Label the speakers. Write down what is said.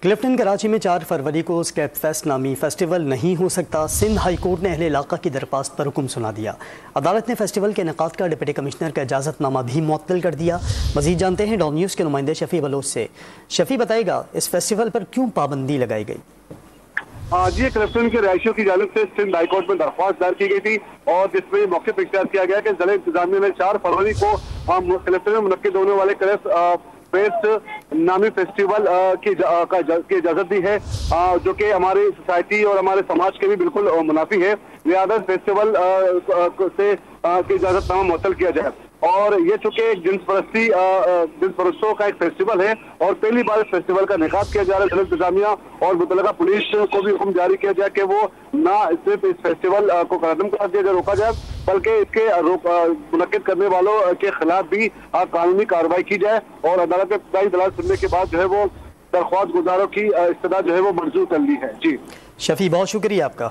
Speaker 1: क्लिफ्टन कराची में 4 फरवरी को escape fest नामी फेस्टिवल नहीं हो सकता। सिंध हाई कोर्ट ने अहले इलाका की दरख्वास्त पर हुक्म सुना दिया। अदालत ने फेस्टिवल के इनेकाद का डिप्टी कमिश्नर का इजाज़तनामा भी मुअत्तल कर दिया। मज़ीद जानते हैं डॉन न्यूज़ के नुमाइंदे शफी बलोच से। शफी, बताएगा इस फेस्टिवल पर क्यों पाबंदी लगाई गई?
Speaker 2: जी, क्लिफ्टन के रहायशियों की जानिब से सिंध हाई कोर्ट में दरख्वास्त दायर की गई थी और जिसमें मौके पर इख्तियार किया गया कि जिला इंतजामिया ने 4 फरवरी को क्लिफ्टन में मुनक्किद होने वाले फेस्ट नामी फेस्टिवल की इजाजत दी है, जो कि हमारी सोसाइटी और हमारे समाज के भी बिल्कुल मुनाफी है। लिहाजा फेस्टिवल से की इजाजतनामा मुअत्तल किया जाए। और ये चूंकि जिन्स परस्तों का एक फेस्टिवल है और पहली बार इस फेस्टिवल का इनेकाद किया जा रहा है, जिला इंतजामिया और मुतल्लिका पुलिस को भी हुक्म जारी किया जाए कि वो ना सिर्फ इस फेस्टिवल को खत्म कर दिया जाए, रोका जाए, बल्कि इसके मुनक्किद करने वालों के खिलाफ भी कानूनी कार्रवाई की जाए। और अदालत में इब्तदाई दलाल सुनने के बाद जो है वो दरख्वास्त गुजारों की इस्तदा जो है वो मंजूर कर ली है। जी
Speaker 1: शफी, बहुत शुक्रिया आपका।